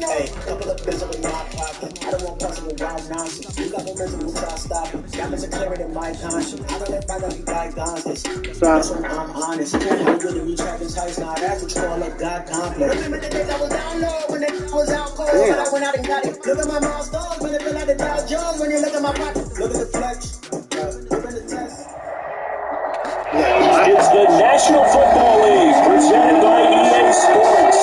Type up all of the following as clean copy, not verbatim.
Hey, couple of bills up in my pocket. I don't want possible wild nonsense. You got momentum to start stopping. Diamonds are clearer than my conscience. I don't let bygones be bygones. That's when I'm honest. I'm good at retracting tights. Now that's what you call a God complex. Remember the days I was down low when the was out cold, but I went out and got it. Look at my milestones when it feel like the Dow Jones. When you look at my pocket, look at the flex. Look at the test. It's the National Football League, presented by EA Sports.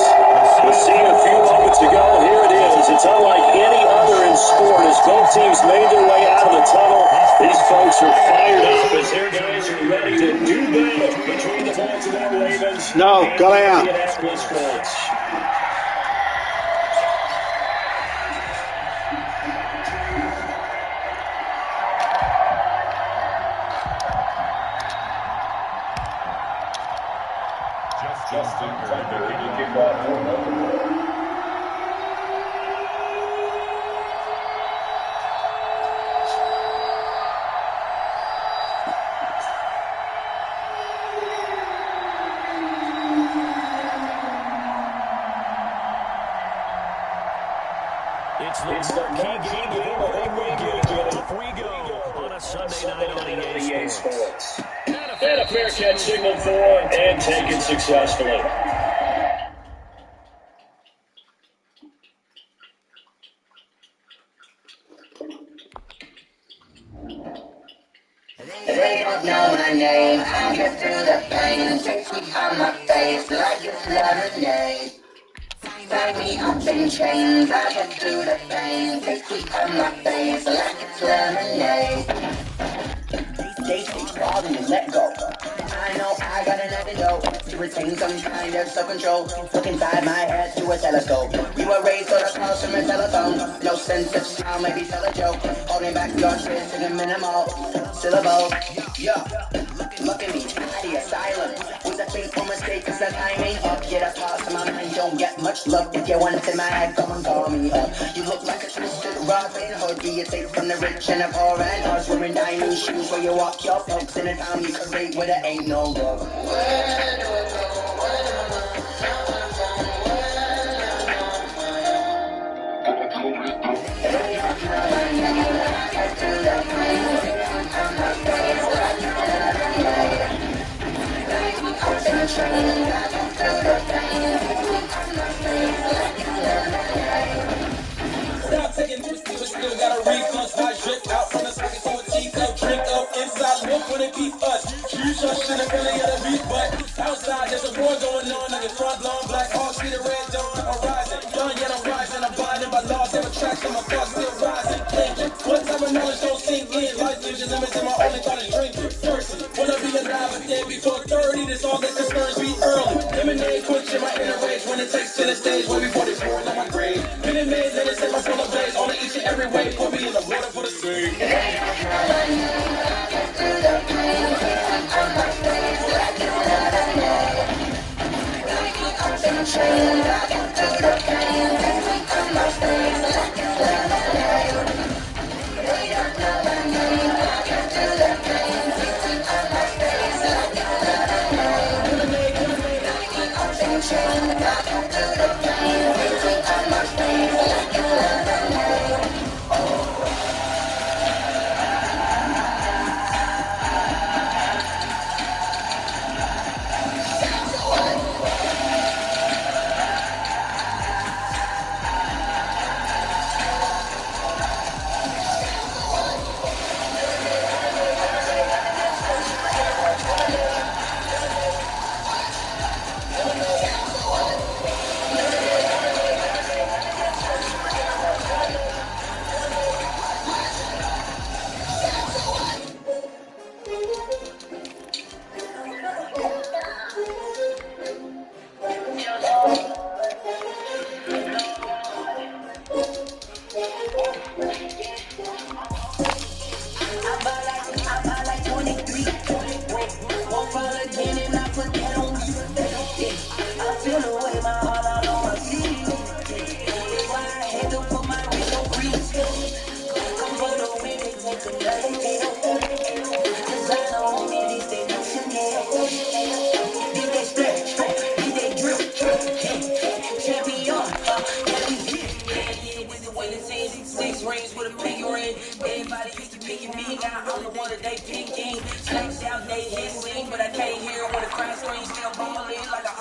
We'll see a few moments ago, and here it is. It's unlike any other in sport as both teams made their way out of the tunnel. These folks are fired up as their guys are ready to do battle between the Baltimore Ravens and the Indianapolis Colts. Justin Tucker, can you kick off for Baltimore? It's the key game of the weekend. Off we go on a Sunday night on EA Sports. And a fair catch signal for and taken successfully. They don't know my name. I get through the pain. Takes me on my face like it's lemonade. Tie me up in chains. I get through the pain. Takes me on my face like it's lemonade. They say pause and let go. I know I got an antidote to retain some kind of self-control. Look inside my head through a telescope. We were raised on a cross from a telephone. No sense of sound, maybe tell a joke. Holding back your twist in a minimal syllable. Yeah, look at me, out the asylum. Was a fateful mistake, cause the timing up. Get a toss in my mind, don't get much luck. If you want it in my head, come and call me up. You look like a twisted Robin Hood. Be a tape from the rich and the poor and us. Wearing diamond shoes where you walk your folks in a town you could rate where there ain't no love. Stop taking twisty, but still got a reflux. I drip out from the socket to a teacup. Drink up inside, milk when it beat us. You trust in the belly of the beat, but outside there's a war going on. On your front lawn, black hawks see the red dawn horizon. Young yet I'm rising, I'm blinded by laws of attraction. My thoughts still rising. Thinking, what type of knowledge don't sink in? Life lives your limits, and my only thought is drinking. Thirsty, wanna be alive, but then before 30, this all that concerns me early. Lemonade quenching my inner rage when it takes to the stage way before this pouring on my grave. Minute made, let it set my soul ablaze. On each and every way, put me in the water for the sake.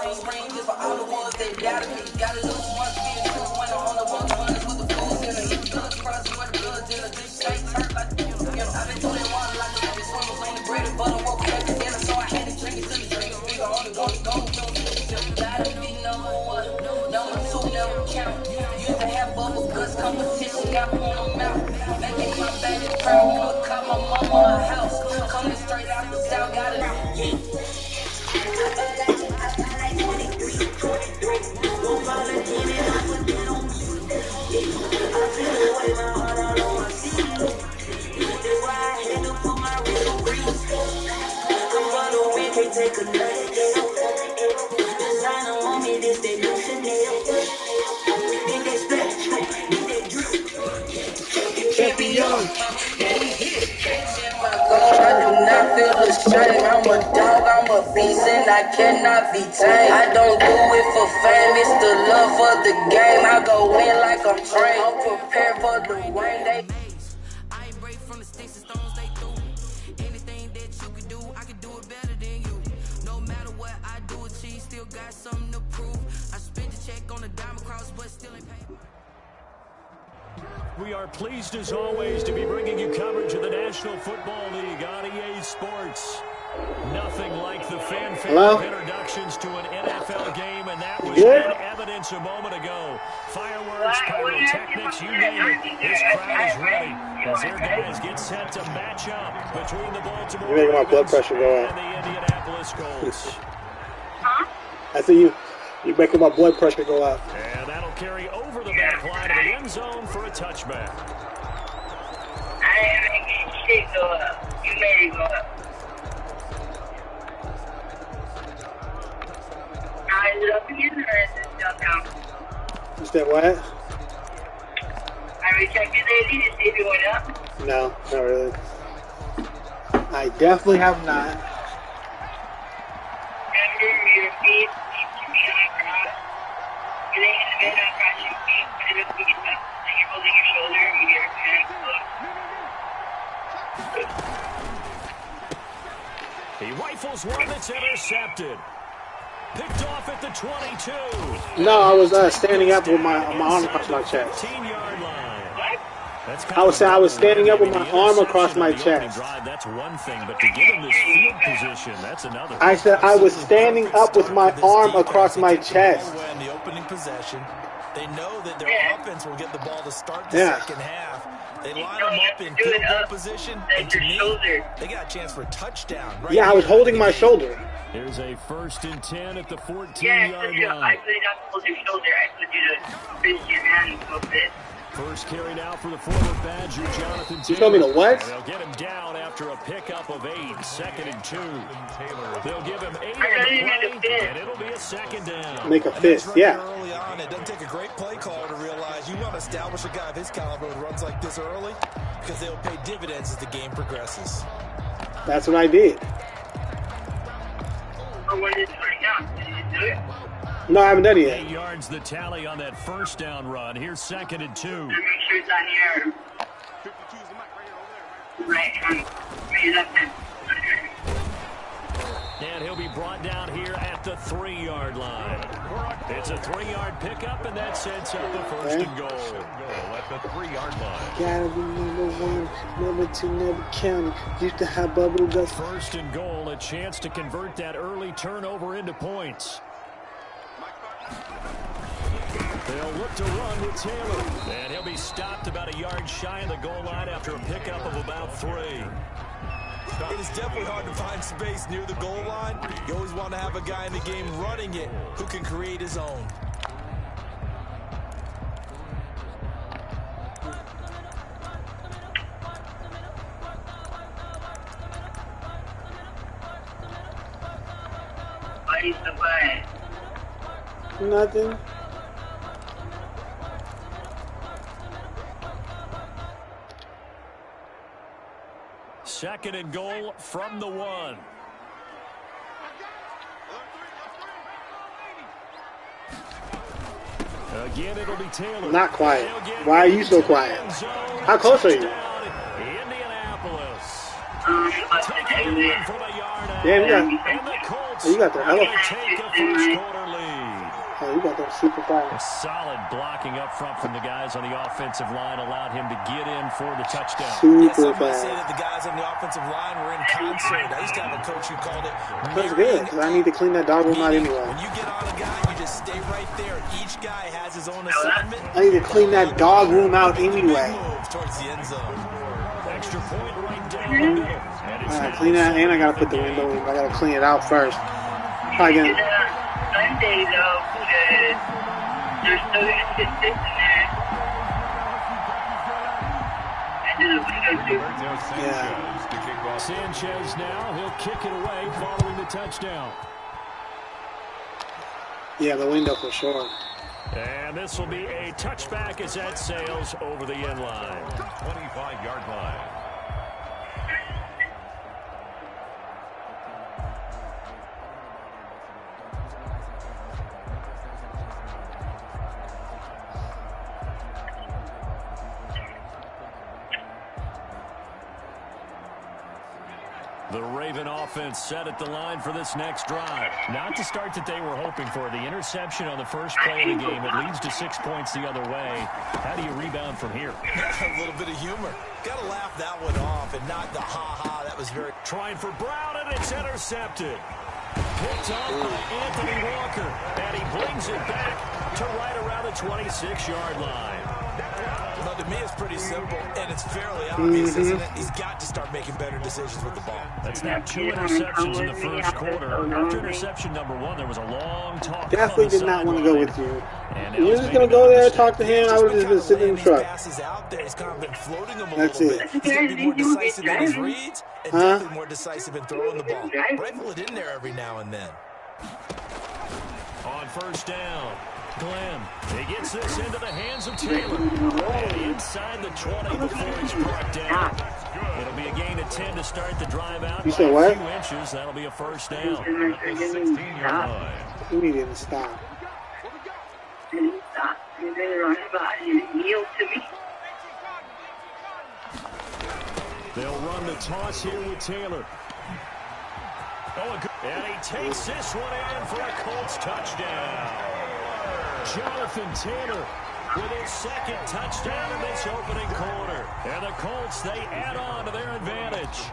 Just for all the ones that doubted me. Got a little smart skin, true when I'm on the 100s with the fools in it. Blood crossing where the blood's in a deep state hurt like you know. I've been through that water like the heavy swimmers on the bread and butter. What we had to dinner, so I had to drink it to the drink. Bigger on the go, gotta be number one. Number two never count. Used to have bubble guts, competition got on them out. Making my baby proud, put cut my mama a house. Coming straight out the south, got it. Take a night, designer on me, this they do Chanel. Then they splash, then they drip. Champion. I do not feel ashamed. I'm a dog, I'm a beast, and I cannot be tamed. I don't do it for fame, it's the love for the game. I go in like I'm trained. I'm prepared for the rain. I ain't brave from the sticks and stones they threw. Anything that you can do, I can do it better than you. No matter what I do, achieve, still got something to prove. I spent a check on a diamond cross, but still ain't paid. We are pleased as always to be bringing you coverage of the National Football League on EA Sports. Nothing like the fan-favorite introductions to an NFL game, and that was in evidence a moment ago. Fireworks, pyrotechnics, you name it. This crowd is ready as their guys get set to match up between the Baltimore You're making my blood pressure go and the Indianapolis Colts. I see you. You're making my blood pressure go up. And that'll carry over the back line of the end zone for a touchback. I ain't making shit go up. You made it go up. Now is it up again or is it still down? You said what? I rechecked it lately to see if it went up. No, not really. I definitely have not. Remember your feet needs to be on the ground. You lay in the bed on cross your feet, put it up against up. Then you're holding your shoulder with your hands closed. He rifles one that's intercepted. Picked off at the 22. No, I was standing up with my arm across my chest. 15-yard line. I was standing up with my arm across my chest. That's one thing, but to give him this field position, that's another. I said I was standing up with my arm across my chest. In the opening possession, they know that their offense will get the ball to start the second half. They line them up in field goal position, and to me, they got a chance for a touchdown. Right I was holding my shoulder. There's a 1st and 10 at the 14-yard line. I put it up to hold your shoulder. I put you to bend your hand a little bit. First carry now for the former Badger, Jonathan Taylor. You told me to what? They'll get him down after a pickup of 8, 2nd and 2. They'll give him 8 on the play, and it'll be a 2nd down. Make a fist, yeah. Early on, it doesn't take a great play caller to realize you want to establish a guy of his caliber who runs like this early because they'll pay dividends as the game progresses. That's what I did. When it's turning out, did you do it? No, I haven't done it yet. 8 yards the tally on that 1st down run. Here's 2nd and 2. Make sure it's on your right hand, your left hand. And he'll be brought down here at the 3-yard line. It's a 3-yard pickup, and that sets up the 1st and goal. At the 3-yard line. Gotta be number 1, number 2, never counted. Used to have bubble guts. 1st and goal, a chance to convert that early turnover into points. They'll look to run with Taylor. And he'll be stopped about a yard shy of the goal line after a pickup of about 3. It is definitely hard to find space near the goal line. You always want to have a guy in the game running it who can create his own. What is the play? Nothing. Second and goal from the 1. Again, it'll be Taylor. Not quiet. Why are you so quiet? How close are you? Indianapolis. Damn, yeah. And the Colts defense. Oh, you got the hell Take a first-quarter lead. Oh, you got that super fast. Solid blocking up front from the guys on the offensive line allowed him to get in for the touchdown. Super Some might say fast. that the guys on the offensive line were in concert. I used to have a coach who called it That's good, because I need to clean that dog room out anyway. When you get on a guy, you just stay right there. Each guy has his own assignment. I need to clean that dog room out anyway. Towards the end zone. Extra point right down the middle. I gotta clean that, and I gotta put the window in. I gotta clean it out first. Probably gonna. Sunday, though, they're still going to sit this in there. And do the window, too. Yeah. Sanchez now, he'll kick it away following the touchdown. Yeah, the window for sure. And this will be a touchback as that sails over the end line. 25-yard line. The Raven offense set at the line for this next drive. Not the start that they were hoping for. The interception on the first play of the game. It leads to 6 points the other way. How do you rebound from here? A little bit of humor. Got to laugh that one off and not the ha-ha. That was very... Trying for Brown, and it's intercepted. Picked off by Anthony Walker. And he brings it back to right around the 26-yard line. Well, to me, it's pretty simple, and it's fairly obvious, isn't it? He's got to start making better decisions with the ball. That's now 2 interceptions in the first quarter. After interception number 1, there was a long talk. Definitely did not want to go with you. You're just going to go there and talk to him. I would have just been sitting in the truck. That's it. He's going to be more decisive in his reads and definitely more decisive in throwing the ball. Rifle it in there every now and then. On first down, Glenn. He gets this into the hands of Taylor. And inside the 20 before he's brought down. It'll be a gain of 10 to start the drive out. You said what? 2 inches. That'll be a first down. 16-yard line. We need to stop. Stop. You're going to run about. You yield to me. They'll run the toss here with Taylor. And he takes this one in for a Colts touchdown. Jonathan Taylor with his second touchdown in this opening quarter. And the Colts, they add on to their advantage.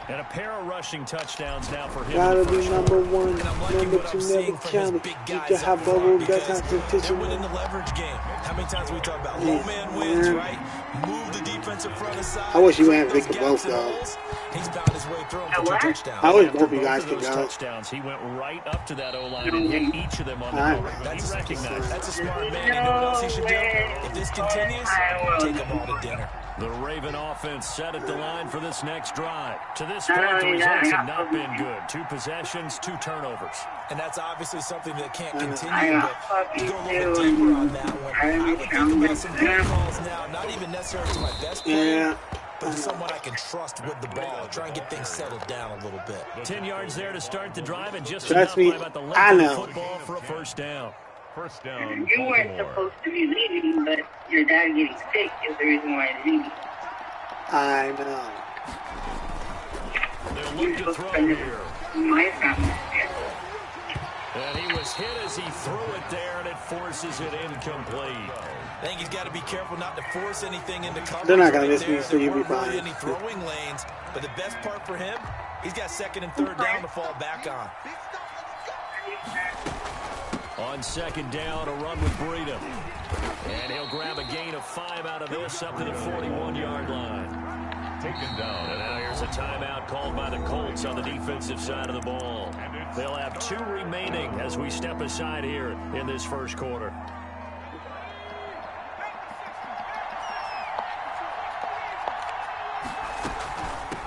And a pair of rushing touchdowns now for him. Gotta be number 1, number 2, never count it. You can have bubble, got competition. They're winning the leverage game. How many times we talk about low man wins, right? Move the defensive front aside. I wish you had Victor both, though. He's found his way through for 2 touchdowns. I wish both of you guys could those go. touchdowns, he went right up to that O-line and hit each of them on the go. That's a smart man. You know what else he should do? If this continues, take them all to dinner. The Raven offense set at the line for this next drive. To this point, the results have not been good. 2 possessions, 2 turnovers. And that's obviously something that can't continue. But to go a little bit deeper on that one, I would think about some good calls now, not even necessarily to my best player, but to someone I can trust with the ball. Try and get things settled down a little bit. 10 yards there to start the drive, and just Trust enough me, by about the I length know. of the football for a first down. First down. You weren't supposed to be leaving, but your dad getting sick is the reason why you're leaving. I know. They'll look to throw here. My family. And he was hit as he threw it there, and it forces it incomplete. I think he's got to be careful not to force anything into coverage. They're not going right to miss me, there. so you'll be There weren't fine. really any throwing lanes, but the best part for him, he's got 2nd and 3rd down to fall back on. On 2nd down, a run with Breida. And he'll grab a gain of 5 out of this up to the 41-yard line. Taken down. And now here's a timeout called by the Colts on the defensive side of the ball. They'll have 2 remaining as we step aside here in this first quarter.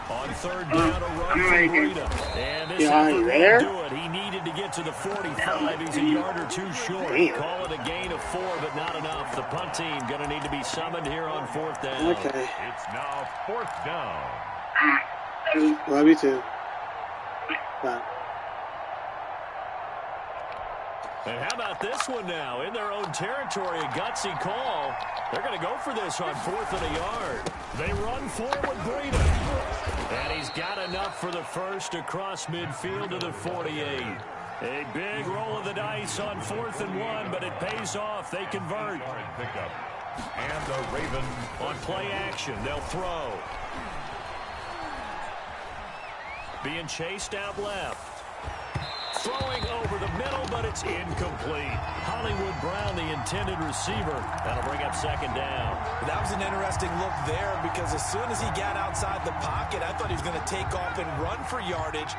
On 3rd down, a run from Breida. And this You there? do it. He needed to get to the 45. He's a yard or 2 short. Damn. Call it a gain of 4, but not enough. The punt team going to need to be summoned here on 4th down. Okay. It's now 4th down. Love you too. Bye. And how about this one now? In their own territory, a gutsy call. They're going to go for this on 4th and a yard. They run forward, Breida. And he's got enough for the first across midfield to the 48. A big roll of the dice on 4th and 1, but it pays off. They convert. Pickup. And the Ravens on play action. They'll throw. Being chased out left. Throwing over the middle, but it's incomplete. Hollywood Brown, the intended receiver. That'll bring up 2nd down. That was an interesting look there because as soon as he got outside the pocket, I thought he was going to take off and run for yardage.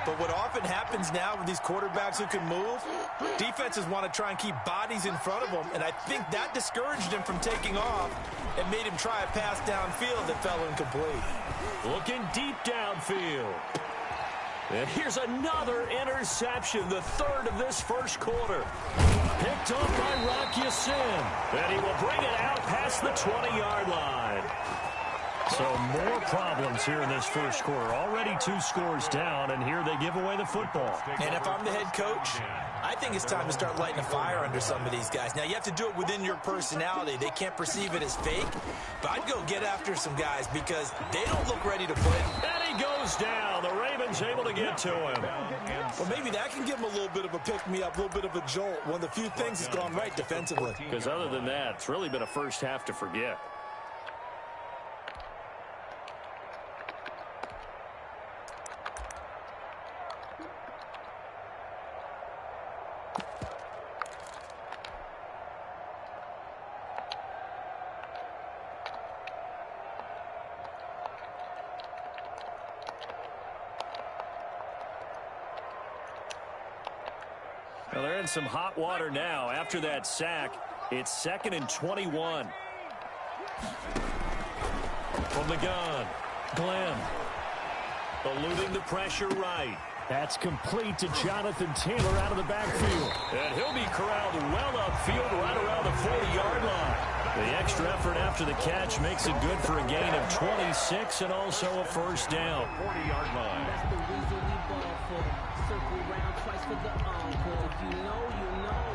But what often happens now with these quarterbacks who can move, defenses want to try and keep bodies in front of them, and I think that discouraged him from taking off and made him try a pass downfield that fell incomplete. Looking deep downfield. And here's another interception, the 3rd of this first quarter. Picked up by Rock Ya-Sin. And he will bring it out past the 20-yard line. So more problems here in this first quarter. Already 2 scores down, and here they give away the football. And if I'm the head coach, I think it's time to start lighting a fire under some of these guys. Now, you have to do it within your personality. They can't perceive it as fake, but I'd go get after some guys because they don't look ready to play. And he goes down. The Ravens able to get to him. Well, maybe that can give him a little bit of a pick-me-up, a little bit of a jolt. One of the few things that's gone right defensively. Because other than that, it's really been a first half to forget. Well, they're in some hot water now. After that sack, it's 2nd and 21. From the gun, Glenn. Eluding the pressure right. That's complete to Jonathan Taylor out of the backfield. And he'll be corralled well upfield right around the 40-yard line. The extra effort after the catch makes it good for a gain of 26 and also a first down. 40-yard line. That's the reason we ball for. Circle round twice for the encore. If you know, you know.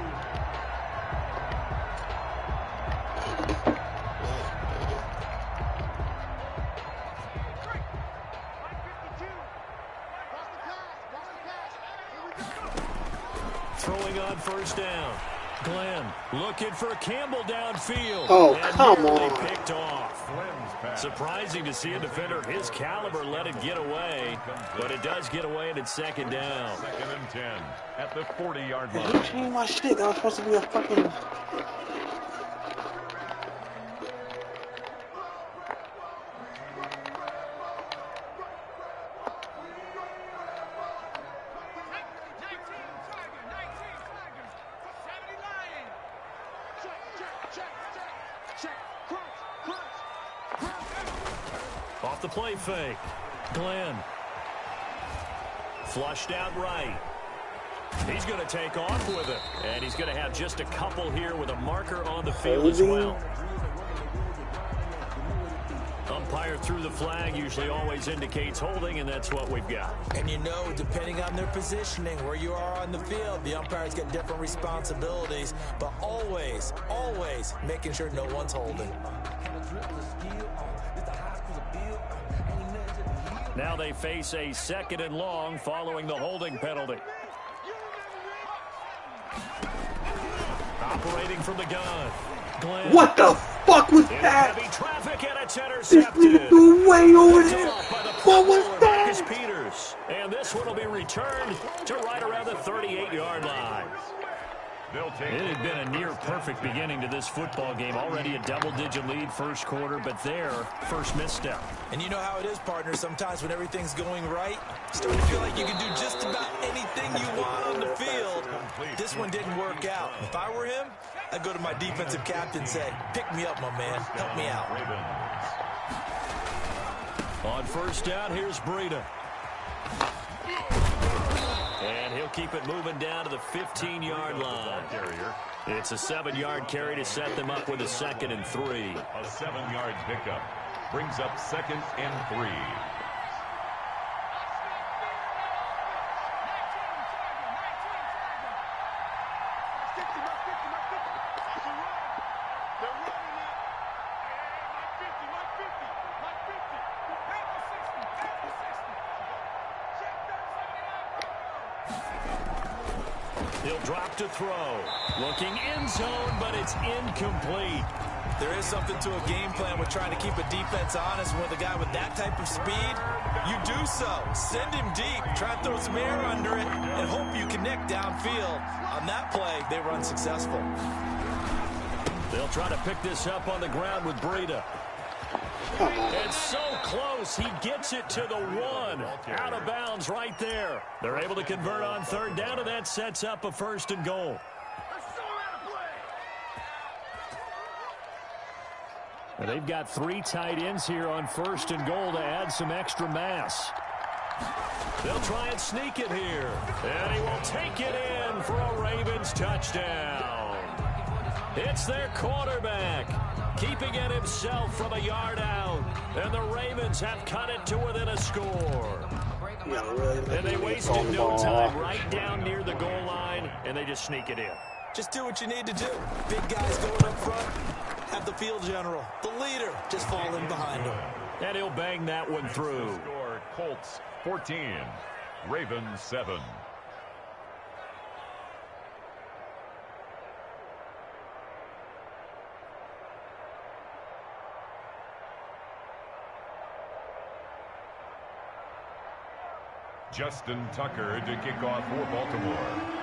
Throwing on first down. Glenn looking for Campbell downfield. Oh, and come nearly on. Picked off. Surprising to see a defender of his caliber let it get away, but it does get away and it's 2nd down. 2nd and 10 at the 40-yard Did line. you change my shit? That was supposed to be a fucking... Off the play fake. Glenn. Flushed out right. He's going to take off with it. And he's going to have just a couple here with a marker on the field as well. Umpire threw the flag, usually always indicates holding, and that's what we've got. And you know, depending on their positioning, where you are on the field, the umpires get different responsibilities, but always, always making sure no one's holding. Now they face a 2nd and long following the holding penalty. Operating from the gun. Glenn. What the fuck was In that? heavy traffic and it's This intercepted. nigga threw way over there. What was Marcus that? Peters. And this one will be returned to right around the 38-yard line. It had been a near-perfect beginning to this football game. Already a double-digit lead first quarter, but their first misstep. And you know how it is, partner. Sometimes when everything's going right, you start to feel like you can do just about anything you want on the field. This one didn't work out. If I were him, I'd go to my defensive captain and say, pick me up, my man. Help me out. On first down, here's Breida. And he'll keep it moving down to the 15-yard line. It's a 7-yard carry to set them up with a 2nd and 3. A 7-yard pickup brings up 2nd and 3. drop to throw. Looking end zone, but it's incomplete. There is something to a game plan with trying to keep a defense honest. With a guy with that type of speed, you do so. Send him deep. Try and throw some air under it and hope you connect downfield. On that play, they were unsuccessful. They'll try to pick this up on the ground with Breida. It's so close. He gets it to the 1. Out of bounds right there. They're able to convert on third down, and that sets up a 1st and goal. And they've got 3 tight ends here on 1st and goal to add some extra mass. They'll try and sneak it here. And he will take it in for a Ravens touchdown. It's their quarterback, keeping it himself from a yard out. And the Ravens have cut it to within a score. And they wasted no time right down near the goal line, and they just sneak it in. Just do what you need to do. Big guys going up front. Have the field general, the leader, just fall in behind him. And he'll bang that one through. Score Colts 14, Ravens 7. Justin Tucker to kick off for Baltimore.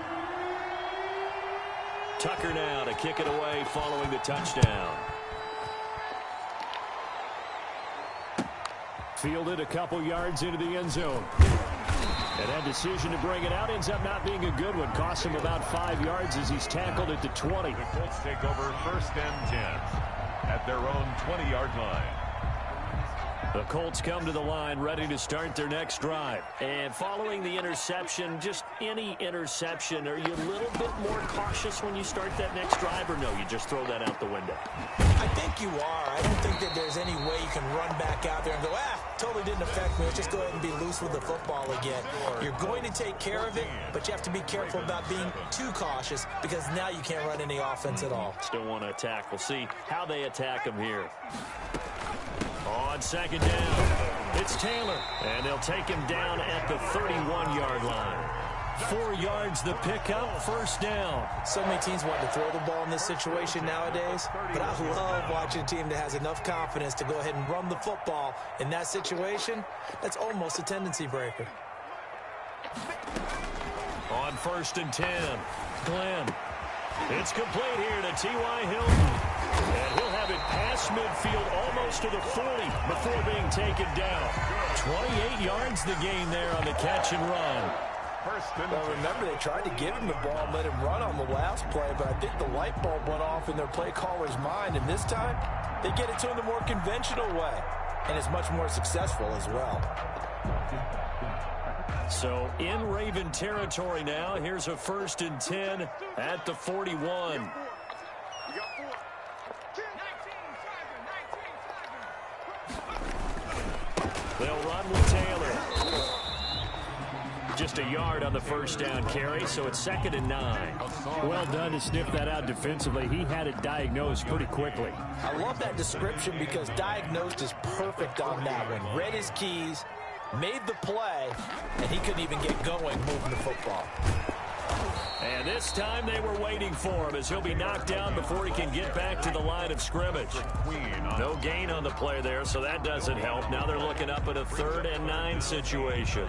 Tucker now to kick it away following the touchdown. Fielded a couple yards into the end zone. And that decision to bring it out ends up not being a good one. Costs him about 5 yards as he's tackled at the 20. The Colts take over 1st and 10 at their own 20-yard line. The Colts come to the line ready to start their next drive. And following the interception, just any interception, are you a little bit more cautious when you start that next drive, or no, you just throw that out the window? I think you are. I don't think that there's any way you can run back out there and go, totally didn't affect me. Let's just go ahead and be loose with the football again. You're going to take care of it, but you have to be careful about being too cautious because now you can't run any offense at all. Still want to attack. We'll see how they attack him here. On 2nd down, it's Taylor, and they'll take him down at the 31-yard line. 4 yards the pickup, 1st down. So many teams want to throw the ball in this situation nowadays, but I love watching a team that has enough confidence to go ahead and run the football. In that situation, that's almost a tendency breaker. On 1st and 10, Glenn. It's complete here to T.Y. Hilton. And he'll have it past midfield almost to the 40 before being taken down. 28 yards the gain there on the catch and run. Well, remember, they tried to give him the ball and let him run on the last play, but I think the light bulb went off in their play caller's mind, and this time they get it to him the more conventional way, and it's much more successful as well. So in Raven territory now, here's a 1st and 10 at the 41. They'll run with Taylor. Just a yard on the 1st down carry, so it's 2nd and 9. Well done to sniff that out defensively. He had it diagnosed pretty quickly. I love that description because diagnosed is perfect on that one. Read his keys, made the play, and he couldn't even get going moving the football. And this time they were waiting for him as he'll be knocked down before he can get back to the line of scrimmage. No gain on the play there, so that doesn't help. Now they're looking up at a 3rd and 9 situation.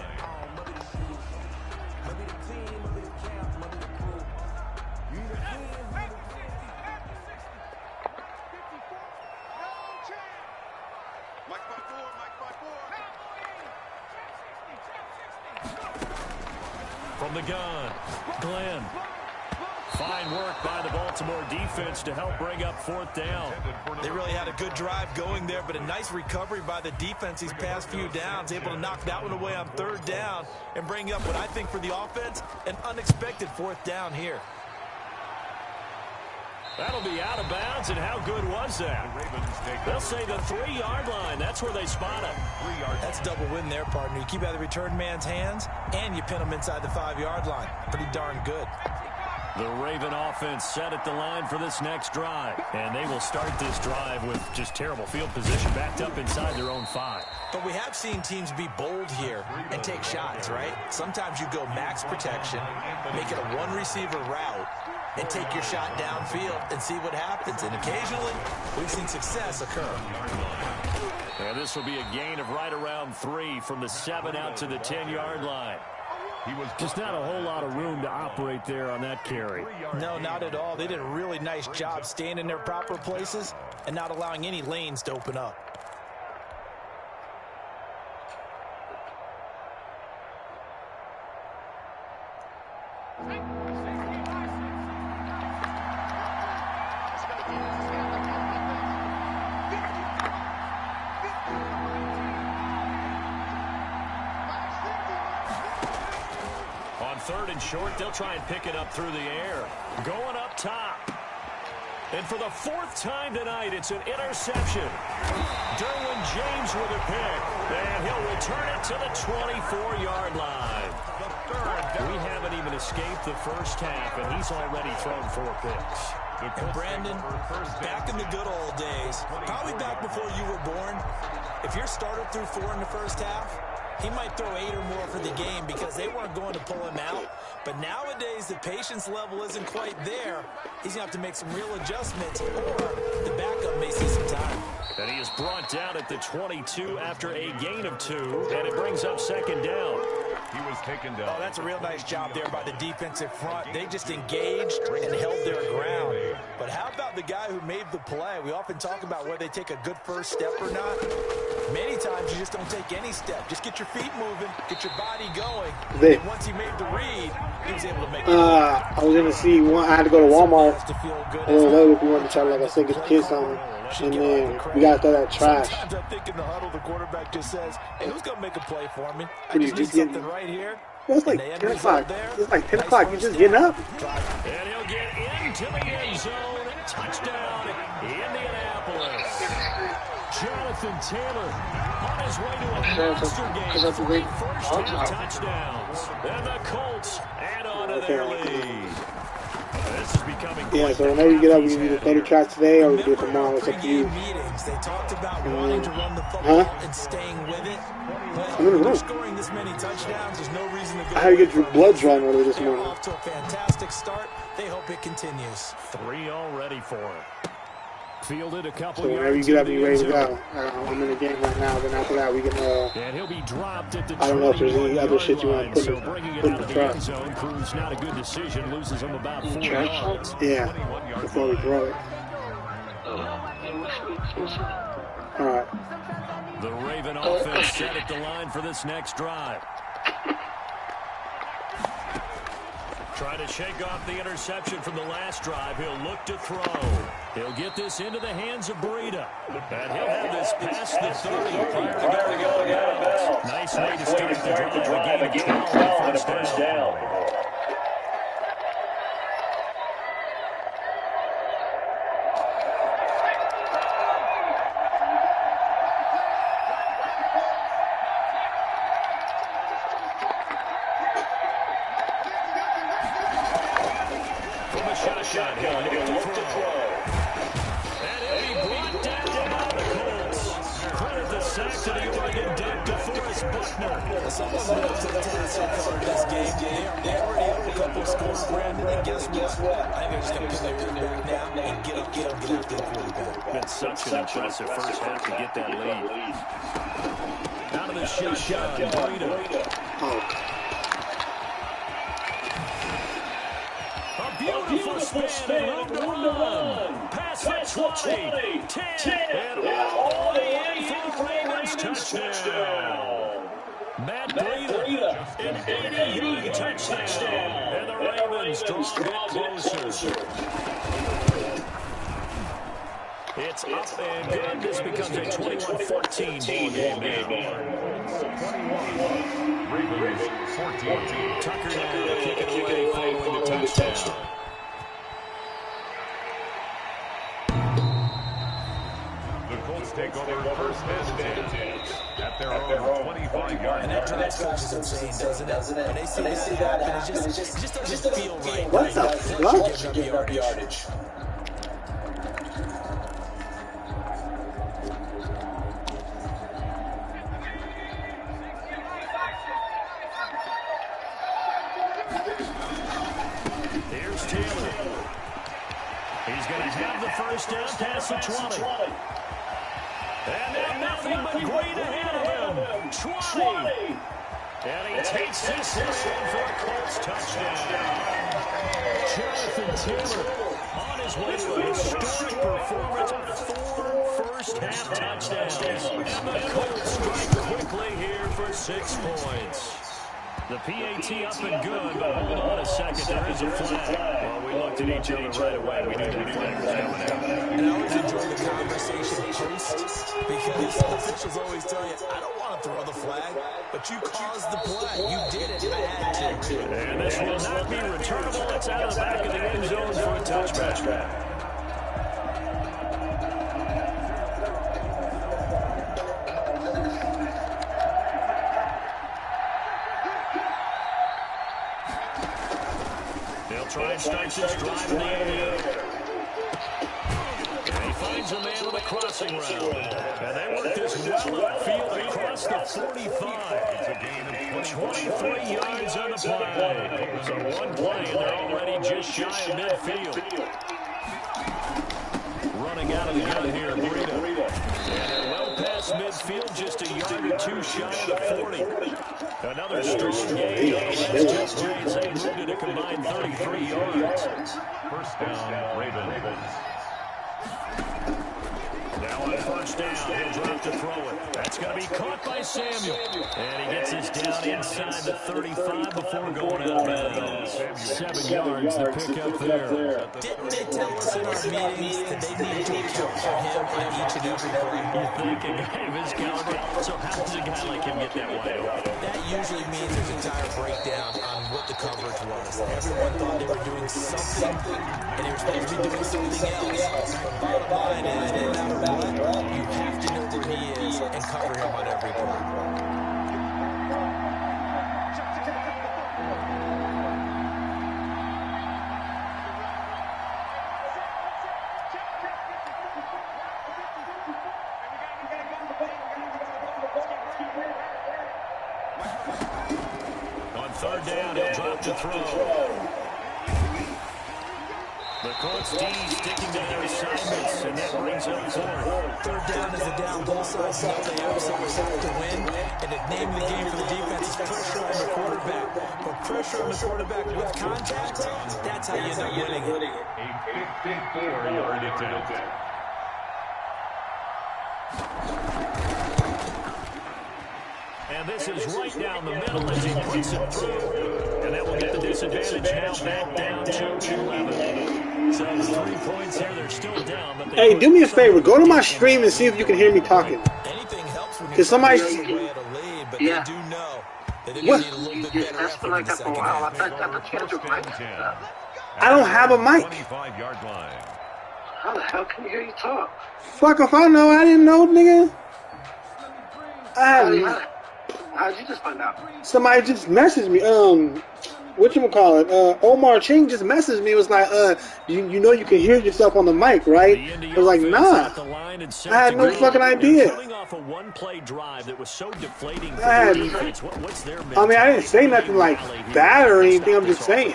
From the gun, Glenn. Fine work by the Baltimore defense to help bring up 4th down. They really had a good drive going there, but a nice recovery by the defense these past few downs, able to knock that one away on 3rd down and bring up what I think for the offense, an unexpected 4th down here. That'll be out of bounds, and how good was that? They'll say the 3-yard line. That's where they spot him. That's double win there, partner. You keep out of the return man's hands, and you pin him inside the 5-yard line. Pretty darn good. The Raven offense set at the line for this next drive. And they will start this drive with just terrible field position backed up inside their own 5. But we have seen teams be bold here and take shots, right? Sometimes you go max protection, make it a one-receiver route, and take your shot downfield and see what happens. And occasionally, we've seen success occur. And this will be a gain of right around 3 from the 7 out to the 10-yard line. He was just not a whole lot of room to operate there on that carry. No, not at all. They did a really nice job staying in their proper places and not allowing any lanes to open up. Third and short, they'll try and pick it up through the air. Going up top. And for the 4th time tonight, it's an interception. Derwin James with a pick. And he'll return it to the 24-yard line. We haven't even escaped the first half, and he's already thrown 4 picks. And Brandon, back in the good old days, probably back before you were born, if your starter threw 4 in the first half, he might throw 8 or more for the game because they weren't going to pull him out. But nowadays, the patience level isn't quite there. He's going to have to make some real adjustments, or the backup may see some time. And he is brought down at the 22 after a gain of 2, and it brings up 2nd down. He was taken down. Oh, that's a real nice job there by the defensive front. They just engaged and held their ground. But how about the guy who made the play? We often talk about whether they take a good first step or not. Many times you just don't take any step. Just get your feet moving, get your body going. And once he made the read, he was able to make it. I was going to see one. I had to go to Walmart a little later if we wanted to try to, like I said, get the kids something. And then we got to throw that trash. Sometimes I think in the huddle, the quarterback just says, hey, who's going to make a play for me? I What, just need something right here. Well, it's like 10 o'clock. It's like 10 o'clock. You're just getting up. And he'll get into the end zone. Touchdown, Indianapolis. Jonathan Taylor on his way to a monster game. 3 first-half touchdowns. And the Colts add on to their lead. This is becoming so whenever you get up, you either play the track today or we do it tomorrow. It's up to you. They talked about wanting to run the football and staying with it. I'm in the room. Scoring this many touchdowns, there's no reason to go. I had to get your blood drawn earlier this morning. Off to a fantastic start. They hope it continues. 3 already for him. Fielded a couple so whenever you get up and you're ready to go, I'm in the game right now. Then after that, we can. And he'll be dropped at the I don't know if there's any other shit you want to put in the truck. Zone proves not a good decision. Loses him about 4 yards. Yeah, before we throw it. All right. The Raven offense set at the line for this next drive. Trying to shake off the interception from the last drive. He'll look to throw. He'll get this into the hands of Breida. And he'll have this past the 30 prior to going out of bounds. Nice way to start the drive. A gain of 12 and a first down. Such an impressive first half to get that lead. Out of the shotgun, Breida. A beautiful spin and room to run. Pass the 20, 10, and all the way in for Ravens touchdown. Matt Breida, an 80-yard touchdown. And the Ravens draw it closer. It's up and good. This becomes a 21-14 ball game now. 21. Ravens 14. Tucker now to kick it away following the touchdown. The Colts Colts take over first and 10 at their own 25-yard And that drive stretch is insane, doesn't it? When they see that happen, it just doesn't feel right. What the fuck? Giving up yardage. Here's Taylor. He's going to have the first down past the 20. And then nothing but green ahead of him. 20. And he takes this in for a Colts touchdown. Jonathan Taylor on his way to a historic performance. 4 first-half touchdowns. And the Colts strike quickly here for 6 points. The PAT up and good, but hold on a second. There is a flag. Well, we looked at each other right away. We knew that flag was coming out. And I always enjoy the conversation post because the officials always tell you, I don't want to throw the flag, but you caused the play. You did it. I had to. And this will not be returnable. It's out of the back of the end zone for a touchback. Try and start this drive in the air. And he finds a man on the crossing route. And they work this well upfield across the 45. It's a gain of 23 yards on the play. So one play, and they're already just shy of midfield. Running out of the gun here, Breida. And they're well past midfield, just a yard or two shy of the 40. Another strong game on the last 2 plays. They moved it a combined 33 yards. First down, Ravens. Now on first down, he'll drop to throw it. That's going to be caught by Samuel. And he gets his down inside the 35 before going out of bounds. 7 yards to pick up there. Didn't they tell us in our meetings that they need to account for him on each and every play? You think a guy of his caliber? So how does a guy like him get that wide open? That usually means there's a entire breakdown on what the coverage was. Everyone thought they were doing something, and they were supposed to be doing something else. But bottom line is, no matter what, you have to know where he is and cover him on every play. On third down, he'll drop to throw. The Colts D sticking to their assignments, and that brings up fourth. Third down is a down. Both sides know they absolutely have to win. And the name of the game for the defense is pressure on the quarterback. But pressure on the quarterback with contact, that's how you end up winning it. A 54-yard attempt. And this is right down the middle as he puts it through. And that will get the disadvantage now back down to 11. So 3 points here. They're still down. But hey, do me a favor. Go to my stream and see if you can hear me talking. Anything helps when Because somebody... but yeah. They do know that they're going to need a little bit better effort in the second half. I don't have a mic. 25-yard line. How the hell can you hear you talk? Fuck if I know. I didn't know, nigga. How'd you just find out? Somebody just messaged me. Whatchamacallit? Omar Ching just messaged me. It was like, you know you can hear yourself on the mic, right? I was like, nah. I had no fucking idea. I mean, I didn't say nothing like bad or anything. I'm just saying.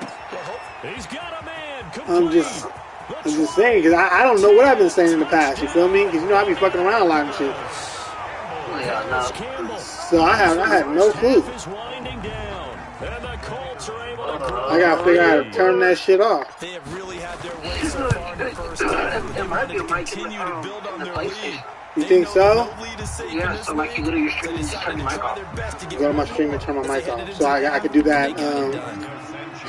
I'm just saying, because I don't know what I've been saying in the past, you feel me? Because, you know, I be fucking around a lot and shit. So I had no clue. I gotta figure out how to turn that shit off. They have really had their way so far in the first half. They wanted to continue to build on their lead. You think so? Yeah, so like you go to your stream and just turn your mic off. Go to my stream and turn my mic off. So I could do that.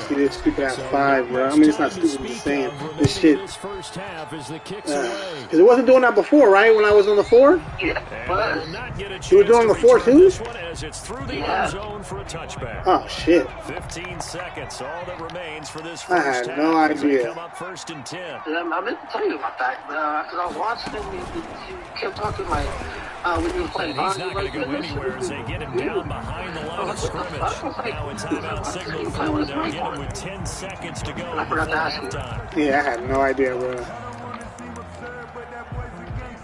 See this stupid ass 5, bro. I mean, it's not stupid, I'm just saying. This shit. Because it wasn't doing that before, right? When I was on the 4? Yeah. What? You were doing the 4 too? Yeah. Oh, shit. 15 seconds, all that remains for this I first had no half as they idea. come up 1st and 10. I meant to tell you about that because I was watching him. He kept talking like when he was playing. He's not going to go anywhere as they get him down behind the line of scrimmage. Now in timeout signal 4, they'll get him with 10 seconds to go before halftime. Yeah, I had no idea, bro.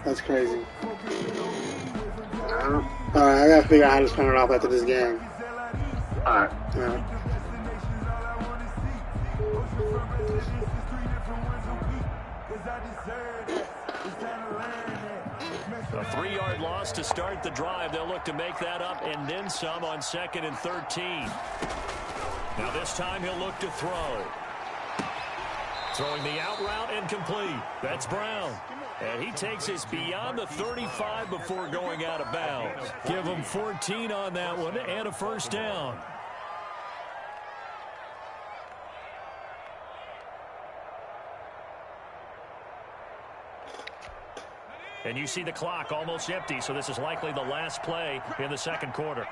That's crazy. Alright, I gotta figure out how to turn it off after this game. Alright. A 3-yard loss to start the drive. They'll look to make that up and then some on 2nd and 13. Now this time he'll look to throw. Throwing the out route and complete. That's Brown. And he takes us beyond the 35 before going out of bounds. Give him 14 on that one and a first down. And you see the clock almost empty, so this is likely the last play in the second quarter.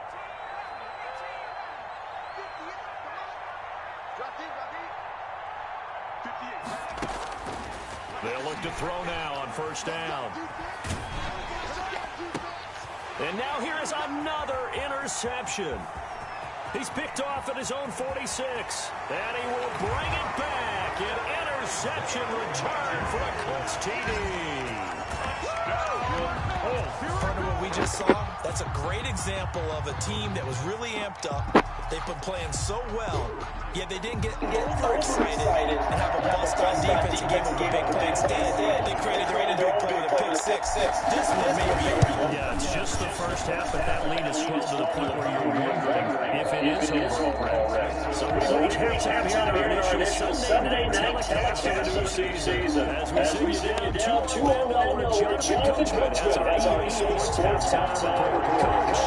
They'll look to throw now on first down. And now here is another interception. He's picked off at his own 46. And he will bring it back. An interception return for a Colts TD. Part of what we just saw, that's a great example of a team that was really amped up. They've been playing so well, yet they didn't get overexcited and have a bust on defense and gave up a big play. Instead, they created their own big play with a pick six. This one may be over. Yeah, it's just the first half, but that lead has swelled to the point where you're wondering if it is over. So we reach halftime here on our initial Sunday night telecast of the new season. As we see you down 2-0 with Johnson Coachman as our EA Sports halftime coach.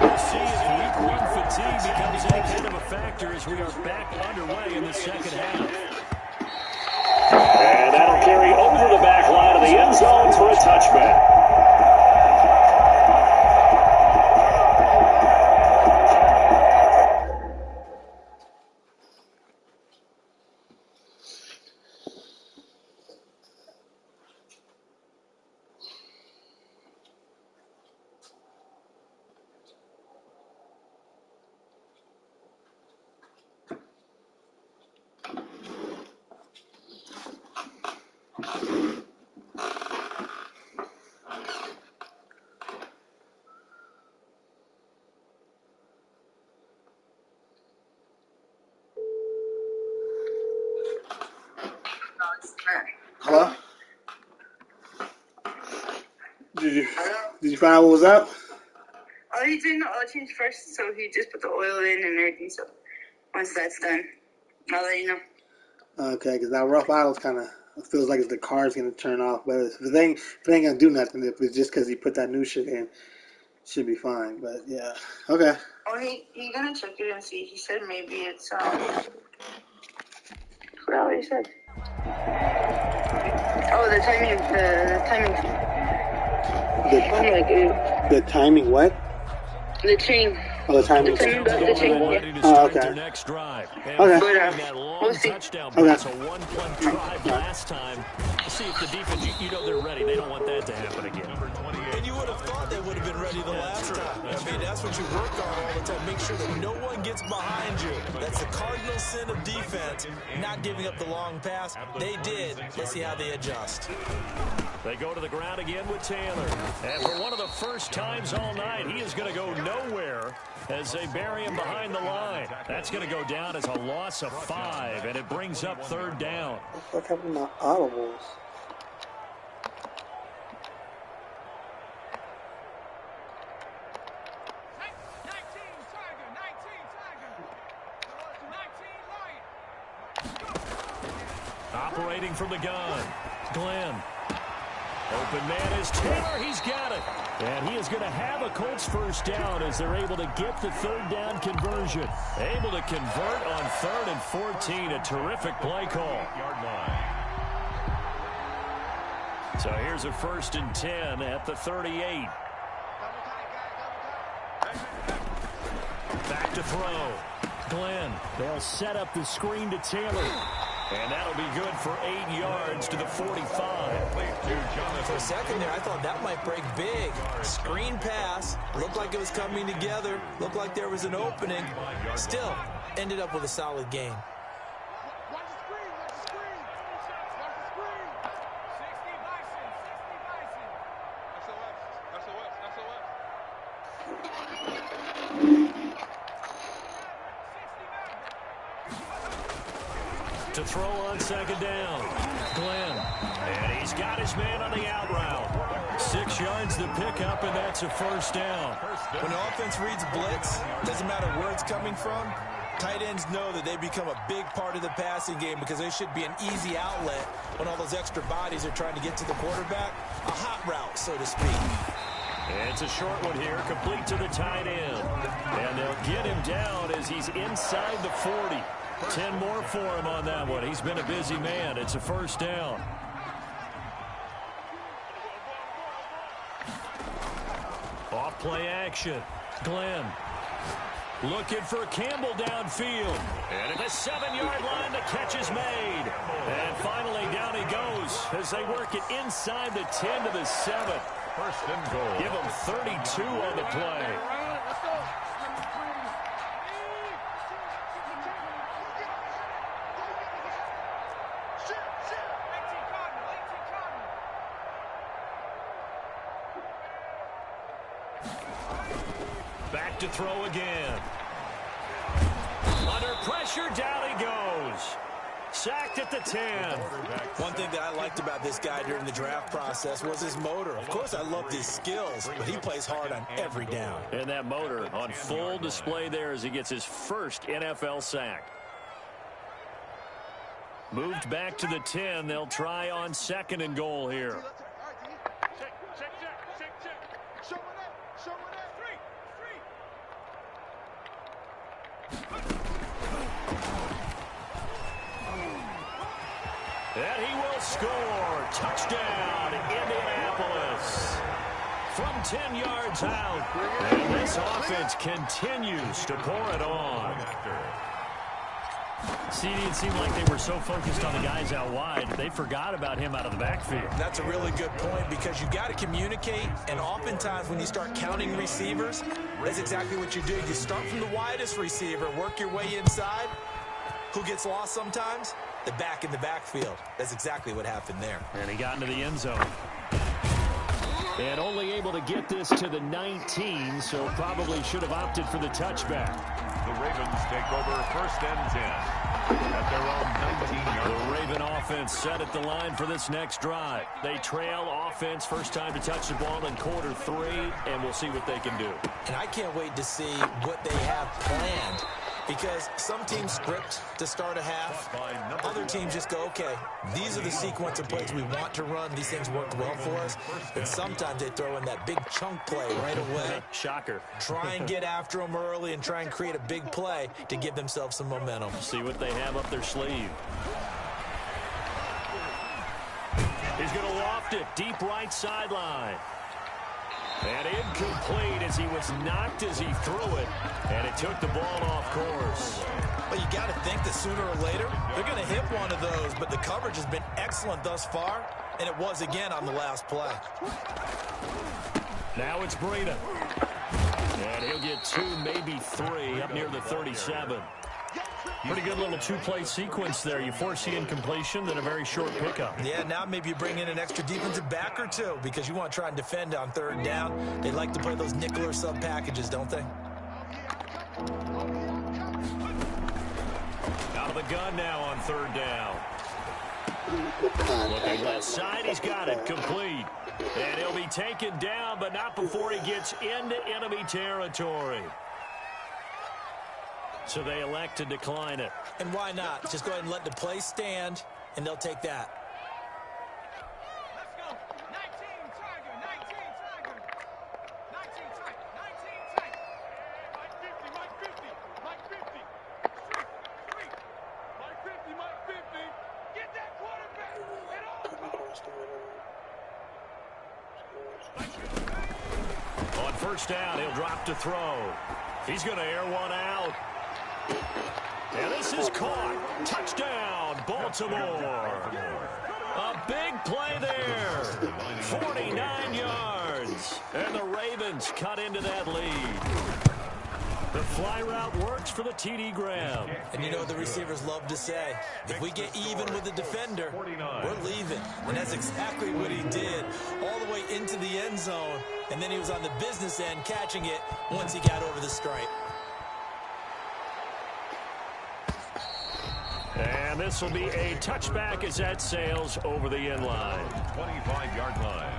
We'll see if week 1 fatigue becomes any kind of a factor as we are back underway in the second half. And that'll carry over the back line of the end zone for a touchback. Hello? Did you find out what was up? Oh, he's doing the oil change first, so he just put the oil in and everything. So once that's done, I'll let you know. Okay, because that rough idle's kind of feels like the car's going to turn off. But if it ain't going to do nothing, if it's just because he put that new shit in, should be fine. But yeah, okay. Oh, he gonna check it and see. He said maybe it's I forgot what he said. Oh, the timing. The timing what? The chain. Oh, the timing. The chain. Yeah. Oh, okay. Their next drive. And Okay. that long touchdown pass, a one-play drive last time. See if the defense, they're ready. They don't want that to happen again. And you would have thought they would have been ready the last time. I mean, that's what you work on all the time. Make sure that no one gets behind you. That's the cardinal sin of defense, not giving up the long pass. They did. Let's see how they adjust. They go to the ground again with Taylor. And for one of the first times all night, he is going to go nowhere as they bury him behind the line. That's going to go down as a loss of 5, and it brings up 3rd down. What happened to my audibles? Operating from the gun, Glenn. Open man is Taylor. He's got it. And he is going to have a Colts first down as they're able to get the third down conversion. Able to convert on 3rd and 14. A terrific play call. Yard line. So here's a 1st and 10 at the 38. Back to throw. Glenn. They'll set up the screen to Taylor. And that'll be good for 8 yards to the 45. For a second there, I thought that might break big. Screen pass. Looked like it was coming together. Looked like there was an opening. Still, ended up with a solid gain. To throw on 2nd down. Glenn. And he's got his man on the out route. 6 yards to pick up, and that's a 1st down. When the offense reads blitz, doesn't matter where it's coming from, tight ends know that they become a big part of the passing game because they should be an easy outlet when all those extra bodies are trying to get to the quarterback. A hot route, so to speak. It's a short one here, complete to the tight end. And they'll get him down as he's inside the 40. 10 more for him on that one. He's been a busy man. It's a 1st down. Off play action. Glenn. Looking for Campbell downfield. And at the 7-yard line, the catch is made. And finally, down he goes as they work it inside the 10 to the 7. 1st and goal. Give him 32 on the play. Back to throw again. Under pressure, down he goes. Sacked at the 10. One thing that I liked about this guy during the draft process was his motor. Of course, I loved his skills, but he plays hard on every down. And that motor on full display there as he gets his first NFL sack. Moved back to the 10. They'll try on 2nd and goal here. And he will score. Touchdown, Indianapolis. From 10 yards out. And this offense continues to pour it on. See, it seemed like they were so focused on the guys out wide, they forgot about him out of the backfield. That's a really good point because you got to communicate, and oftentimes when you start counting receivers, that's exactly what you do. You start from the widest receiver, work your way inside. Who gets lost sometimes? The back in the backfield. That's exactly what happened there. And he got into the end zone. And only able to get this to the 19, so probably should have opted for the touchback. The Ravens take over 1st and 10 at their own 19-yard line. The Raven offense set at the line for this next drive. They trail offense, first time to touch the ball in quarter 3, and we'll see what they can do. And I can't wait to see what they have planned. Because some teams script to start a half. Other teams just go, okay, these are the sequence of plays we want to run. These things worked well for us. And sometimes they throw in that big chunk play right away. Shocker. Try and get after them early and try and create a big play to give themselves some momentum. See what they have up their sleeve. He's going to loft it deep right sideline. And incomplete as he was knocked as he threw it. And it took the ball off course. But you got to think that sooner or later, they're going to hit one of those. But the coverage has been excellent thus far. And it was again on the last play. Now it's Breida. And he'll get 2, maybe 3 up near the 37. Pretty good little 2-play sequence there. You force the incompletion, then a very short pickup. Yeah, now maybe you bring in an extra defensive back or 2 because you want to try and defend on 3rd down. They like to play those nickel or sub packages, don't they? Out of the gun now on 3rd down. Looking left side, he's got it, complete. And he'll be taken down, but not before he gets into enemy territory. So they elect to decline it. And why not? Just go ahead and let the play stand, and they'll take that. Let's go. 19. On first down, he'll drop to throw. He's going to air one out. And this is caught. Touchdown, Baltimore. A big play there. 49 yards. And the Ravens cut into that lead. The fly route works for the TD Graham. And you know what the receivers love to say? If we get even with the defender, we're leaving. And that's exactly what he did. All the way into the end zone. And then he was on the business end catching it once he got over the stripe. And this will be a touchback as that sails over the end line. 25-yard line.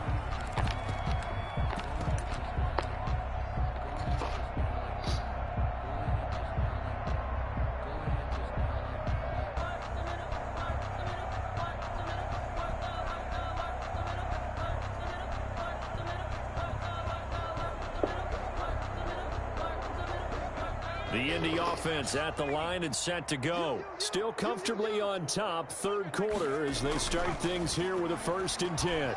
The Indy offense at the line and set to go. Still comfortably on top, third quarter, as they start things here with a 1st and 10.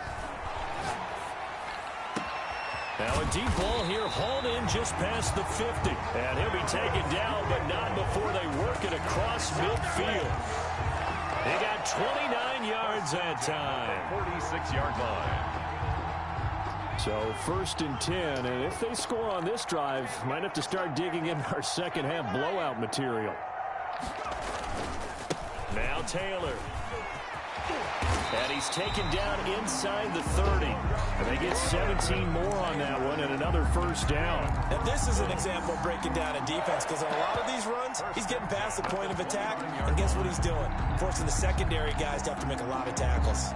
Now a deep ball here, hauled in just past the 50. And he'll be taken down, but not before they work it across midfield. They got 29 yards that time. 46-yard line. So 1st and 10, and if they score on this drive, might have to start digging in our second half blowout material. Now Taylor. And he's taken down inside the 30. And they get 17 more on that one and another 1st down. Now this is an example of breaking down a defense, because on a lot of these runs, he's getting past the point of attack, and guess what he's doing? Forcing the secondary guys to have to make a lot of tackles.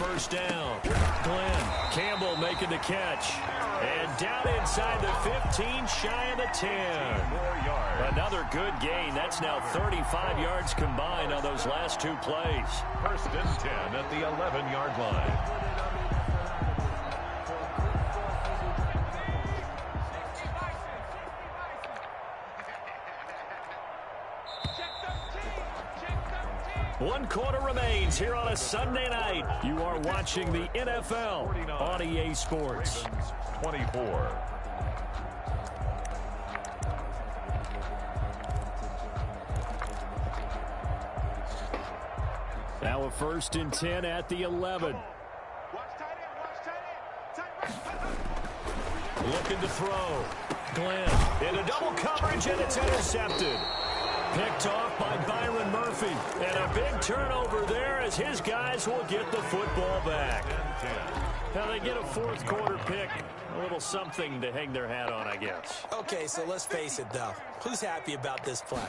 First down. Glenn Campbell making the catch. And down inside the 15, shy of the 10. Another good gain. That's now 35 yards combined on those last 2 plays. 1st and 10 at the 11-yard line. One quarter remains here on a Sunday night. You are watching the NFL on EA Sports. 24. Now a 1st and 10 at the 11. Looking to throw. Glenn into double coverage, and it's intercepted. Picked off by Byron Murphy. And a big turnover there as his guys will get the football back. Now they get a 4th quarter pick. A little something to hang their hat on, I guess. Okay, so let's face it, though. Who's happy about this play?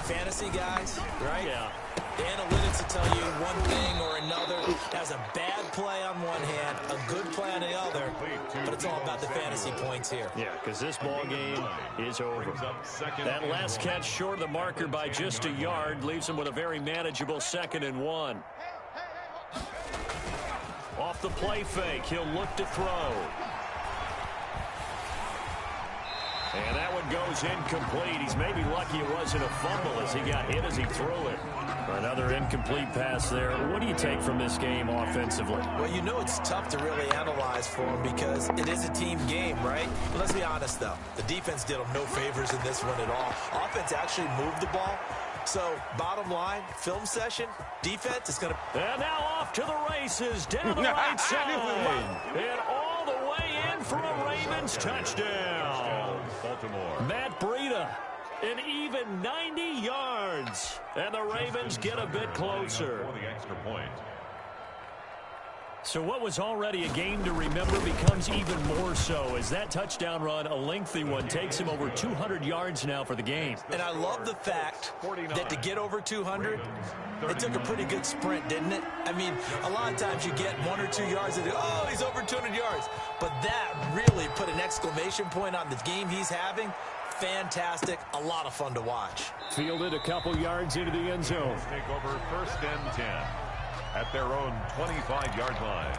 Fantasy guys, right? Yeah. The analytics will tell you one thing or another. Has a bad play on one hand, a good play on the other, but it's all about the fantasy points here. Yeah, because this ball game is over. That last catch short of the marker by just a yard leaves him with a very manageable 2nd and 1. Off the play fake, he'll look to throw. And that one goes incomplete. He's maybe lucky it wasn't a fumble as he got hit as he threw it. Another incomplete pass there. What do you take from this game offensively? Well, you know it's tough to really analyze for him because it is a team game, right? But let's be honest, though. The defense did him no favors in this one at all. Offense actually moved the ball. So, bottom line, film session, defense is going to... And now off to the races, down the right side. And all the way in for a Ravens touchdown. Baltimore. Matt Breida, an even 90 yards. And the Ravens get a bit closer. For the extra point. So what was already a game to remember becomes even more so as that touchdown run, a lengthy one, takes him over 200 yards now for the game. And I love the fact that to get over 200, it took a pretty good sprint, didn't it? I mean, a lot of times you get 1 or 2 yards and oh, he's over 200 yards. But that really put an exclamation point on the game he's having. Fantastic. A lot of fun to watch. Fielded a couple yards into the end zone. Take over 1st and 10 at their own 25-yard line.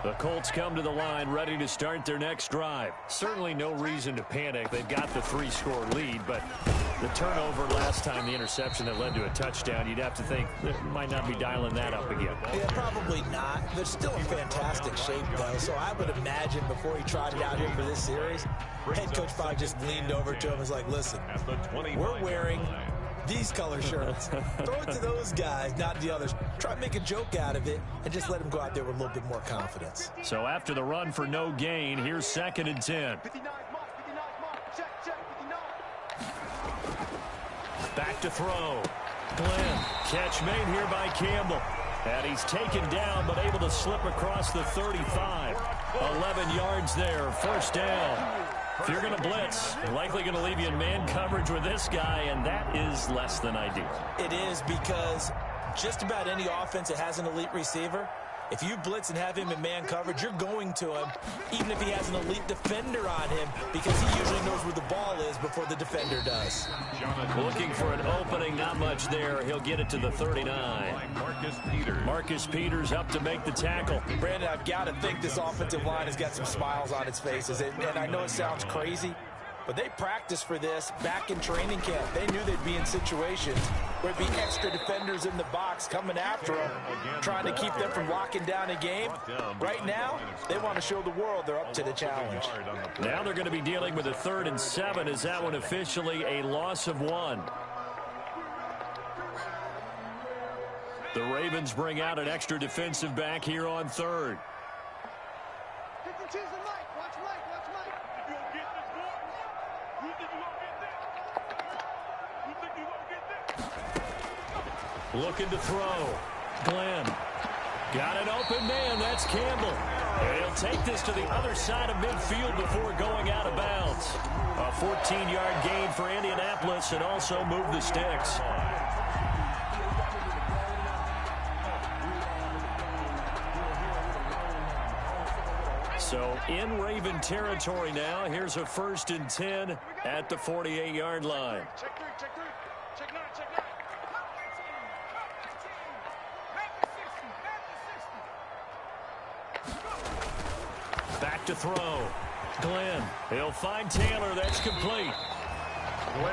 The Colts come to the line ready to start their next drive. Certainly no reason to panic. They've got the 3-score lead, but the turnover last time, the interception that led to a touchdown, you'd have to think they might not be dialing that up again. Yeah, probably not. They're still in fantastic shape, though, so I would imagine before he trotted out here for this series, head coach probably just leaned over to him and was like, listen, we're wearing these color shirts. Throw it to those guys, not the others. Try to make a joke out of it and just let them go out there with a little bit more confidence. So after the run for no gain, here's 2nd and 10. Back to throw. Glenn, catch made here by Campbell. And he's taken down but able to slip across the 35. 11 yards there, 1st down. If you're going to blitz, likely going to leave you in man coverage with this guy, and that is less than ideal. It is, because just about any offense that has an elite receiver, if you blitz and have him in man coverage, you're going to him, even if he has an elite defender on him, because he usually knows where the ball is before the defender does. Looking for an opening, not much there. He'll get it to the 39. Marcus Peters up to make the tackle. Brandon, I've got to think this offensive line has got some smiles on its faces, and I know it sounds crazy, but they practiced for this back in training camp. They knew they'd be in situations where it'd be extra defenders in the box coming after them, trying to keep them from locking down a game. Right now, they want to show the world they're up to the challenge. Now they're going to be dealing with a 3rd and 7. Is that one officially a loss of 1? The Ravens bring out an extra defensive back here on 3rd. Looking to throw. Glenn. Got an open man. That's Campbell. And he'll take this to the other side of midfield before going out of bounds. A 14-yard gain for Indianapolis and also move the sticks. So in Raven territory now. Here's a 1st and 10 at the 48-yard line. Back to throw. Glenn. He'll find Taylor. That's complete.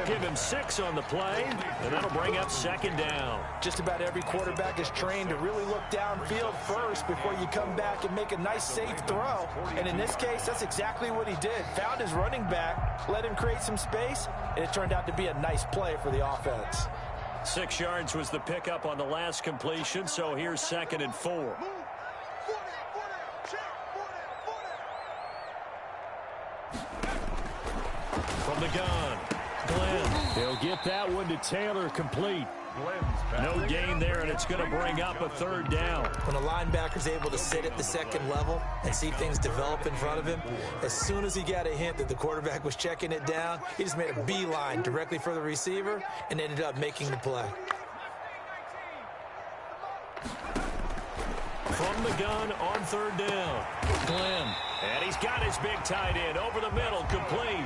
Give him 6 on the play, and that'll bring up 2nd down. Just about every quarterback is trained to really look downfield first before you come back and make a nice, safe throw. And in this case, that's exactly what he did. Found his running back, let him create some space, and it turned out to be a nice play for the offense. 6 yards was the pickup on the last completion, so here's 2nd and 4. From the gun, Glenn. He'll get that one to Taylor, complete. No gain there, and it's going to bring up a 3rd down. When a linebacker's able to sit at the 2nd level and see things develop in front of him, as soon as he got a hint that the quarterback was checking it down, he just made a beeline directly for the receiver and ended up making the play. From the gun on 3rd down, Glenn. And he's got his big tight end over the middle, complete.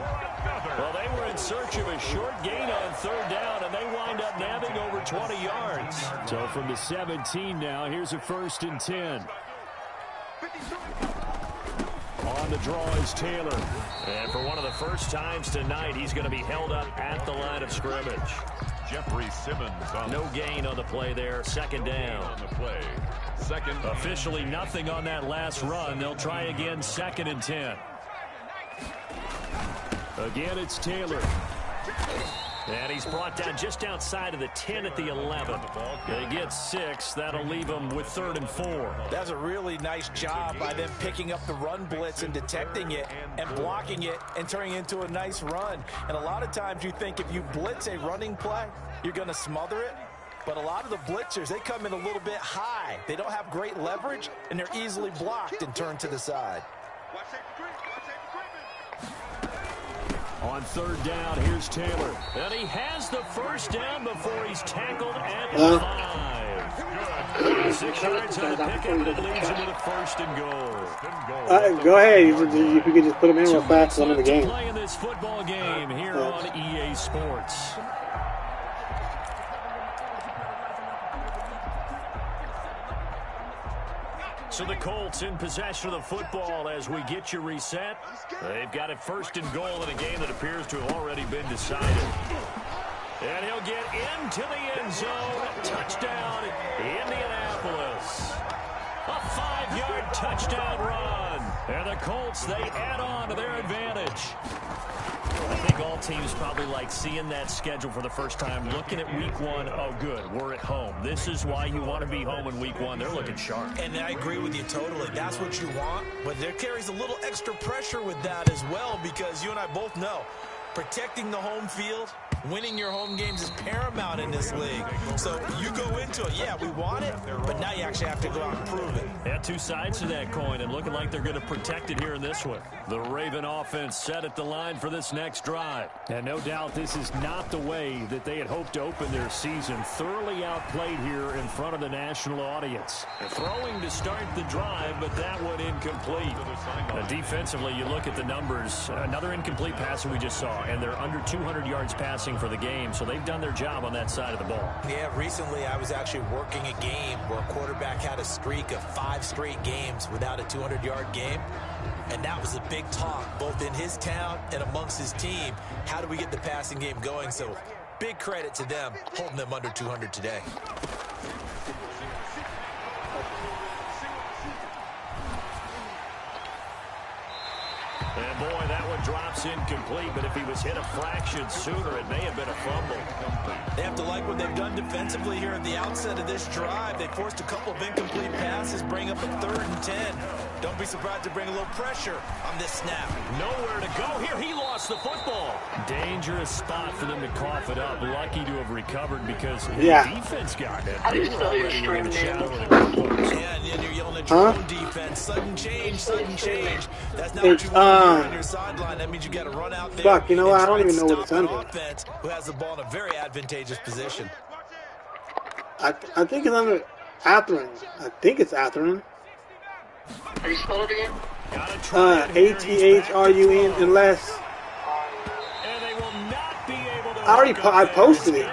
Well, they were in search of a short gain on 3rd down, and they wind up nabbing over 20 yards. So from the 17 now, here's a 1st and 10. On the draw is Taylor. And for one of the first times tonight, he's going to be held up at the line of scrimmage. Jeffrey Simmons on no gain on the play there. 2nd down. On the play. 2nd. Officially nothing on that last run. They'll try again, 2nd and 10. Again, it's Taylor. And he's brought down just outside of the 10 at the 11. They get 6. That'll leave them with 3rd and 4. That's a really nice job by them picking up the run blitz and detecting it and blocking it and turning it into a nice run. And a lot of times you think if you blitz a running play, you're going to smother it. But a lot of the blitzers, they come in a little bit high. They don't have great leverage, and they're easily blocked and turned to the side. On 3rd down, here's Taylor. And he has the 1st down before he's tackled at the 5. 6 yards on the pickup, and it leaves him with a 1st and goal. Go ahead. You can just put him in real fast. I'm in the game. Play in this football game here on EA Sports. So the Colts in possession of the football as we get you reset. They've got it 1st and goal in a game that appears to have already been decided. And he'll get into the end zone. Touchdown, Indianapolis. A 5-yard touchdown run. And the Colts, they add on to their advantage. I think all teams probably like seeing that schedule for the first time, looking at week 1. Oh, good, we're at home. This is why you want to be home in week 1. They're looking sharp. And I agree with you totally. That's what you want. But there carries a little extra pressure with that as well, because you and I both know protecting the home field, winning your home games is paramount in this league. So you go into it, yeah, we want it, but now you actually have to go out and prove it. Yeah, 2 sides to that coin, and looking like they're going to protect it here in this one. The Raven offense set at the line for this next drive. And no doubt this is not the way that they had hoped to open their season. Thoroughly outplayed here in front of the national audience. Throwing to start the drive, but that one incomplete. Defensively, you look at the numbers. Another incomplete passer we just saw, and they're under 200 yards passing for the game, so they've done their job on that side of the ball. Yeah, recently I was actually working a game where a quarterback had a streak of 5 straight games without a 200-yard game, and that was a big talk both in his town and amongst his team. How do we get the passing game going? So big credit to them holding them under 200 today. And boy, that one drops incomplete, but if he was hit a fraction sooner, it may have been a fumble. They have to like what they've done defensively here at the outset of this drive. They forced a couple of incomplete passes, bring up a 3rd and 10. Don't be surprised to bring a little pressure on this snap. Nowhere to go here. He lost the football. Dangerous spot for them to cough it up. Lucky to have recovered because the defense got it. How do you spell your string name? And you're yelling at your own defense. Sudden change, sudden change. That's not what you want to do on your sideline. That means you got to run out there. Fuck, you know what? I don't even know what it's under. Offense who has the ball in a very advantageous position. I think it's under Atherton. I think it's Atherton. How do you spell it again? Athrun, unless. I posted it.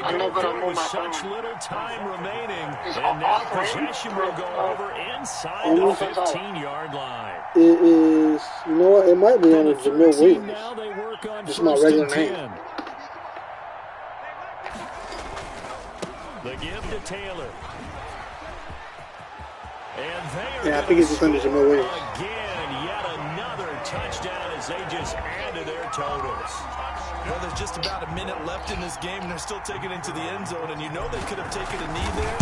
I know, but I'm on my phone. Such little time remaining, and now possession will go over inside the 15-yard line. It is, you know what? It might be under Jamil Williams. Now they work on just my regular name. The give to Taylor. And yeah, I think it's just under Jamil Williams. Again, yet another touchdown as they just add to their totals. Well, there's just about a minute left in this game, and they're still taking it into the end zone, and you know they could have taken a knee there,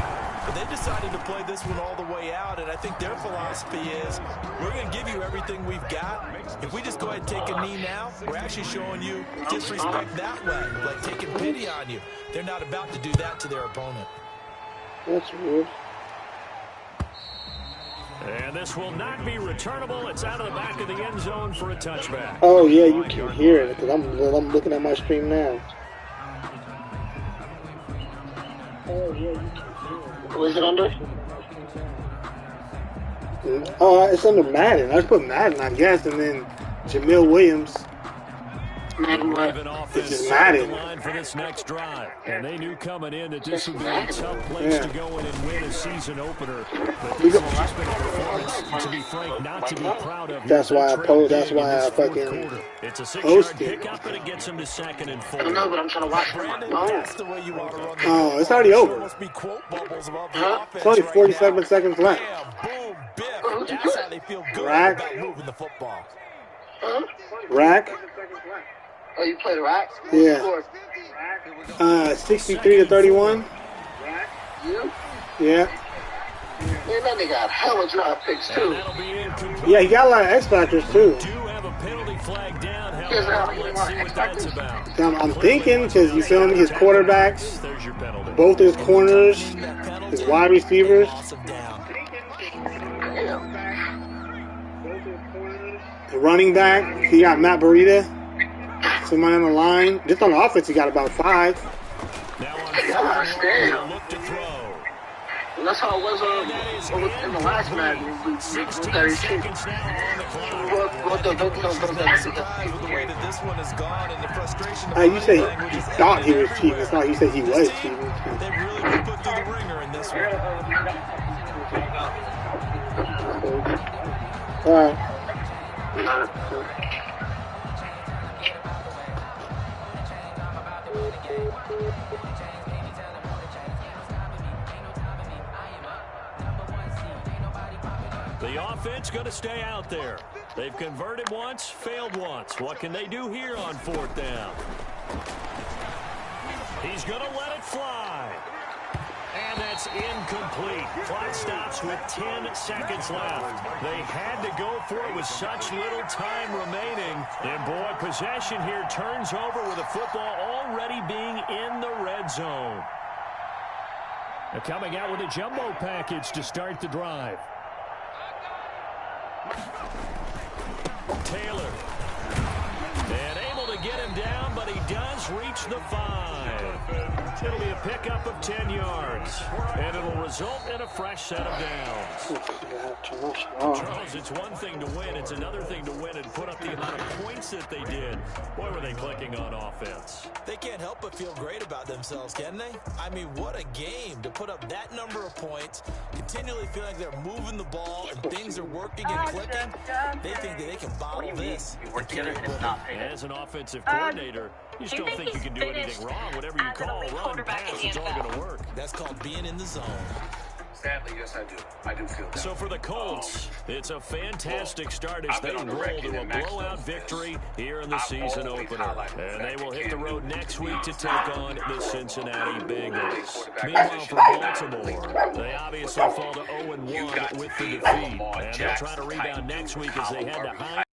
but they decided to play this one all the way out, and I think their philosophy is, we're going to give you everything we've got. If we just go ahead and take a knee now, we're actually showing you disrespect that way, like taking pity on you. They're not about to do that to their opponent. That's weird. And this will not be returnable. It's out of the back of the end zone for a touchback. Oh, yeah, you can hear it because I'm looking at my stream now. Oh, yeah, you can hear it. What is it under? Oh, it's under Madden. I just put Madden, I guess, and then Jamil Williams. Madden what? It's just Madden. For this next drive. And they knew coming in that this would be a tough place to go in and win a season opener. But this has just been a performance, to be frank, not to be proud of. That's why I fucking it's a 6-yard pickup, and it gets him to 2nd and 4. I don't know, but I'm trying to watch Brandon. Oh, it's already over. It's only 47 seconds left. That's how they feel good about moving the football. Rack. Oh, you played rack? Yeah. 63-31. You? Yeah. Man, that nigga got hella drop picks too. Yeah, he got a lot of X factors too. Do have a penalty flag down. Let's see what that's about. I'm thinking because you feel me, his quarterbacks, both his corners, his wide receivers. The running back, he got Matt Burita. Somebody on the line. Just on the offense, he got about 5. That's how it was in the last Madden. You say he thought he was cheating. It's not you said he was cheating. They really put through the ringer in this one. All right. The offense going to stay out there. They've converted once, failed once. What can they do here on 4th down? He's going to let it fly. And that's incomplete. Clock stops with 10 seconds left. They had to go for it with such little time remaining. And, boy, possession here turns over with the football already being in the red zone. They're coming out with a jumbo package to start the drive. Taylor. And able to get him down, but he does reach the 5. It'll be a pickup of 10 yards. And it'll result in a fresh set of downs. Charles, it's one thing to win. It's another thing to win and put up the amount of points that they did. Boy, were they clicking on offense. They can't help but feel great about themselves, can they? I mean, what a game to put up that number of points, continually feel like they're moving the ball and things are working and clicking. They think that they can bottle this. As an offensive coordinator, you just don't think you can do anything wrong. Whatever you call, run, pass, it's all going to work. That's called being in the zone. Sadly, yes, I do. I do feel that. So for the Colts, it's a fantastic start as they roll to a blowout victory here in the season opener. And they will hit the road next week to take on the Cincinnati Bengals. Meanwhile, for Baltimore, they obviously fall to 0-1 with the defeat. And they'll try to rebound next week as they head to high.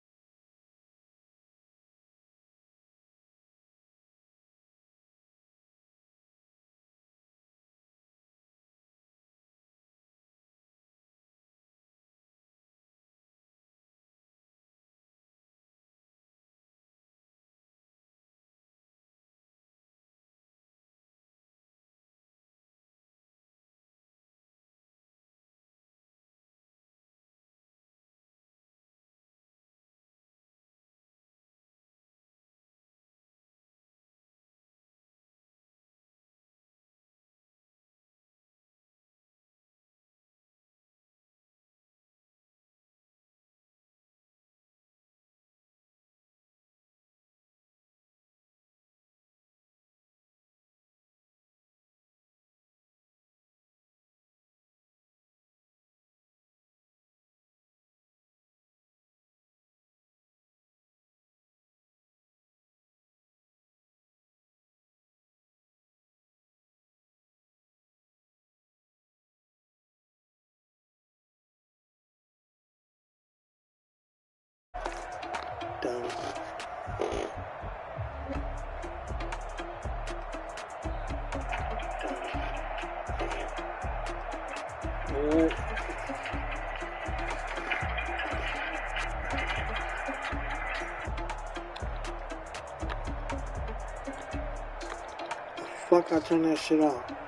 Fuck, I turned that shit off.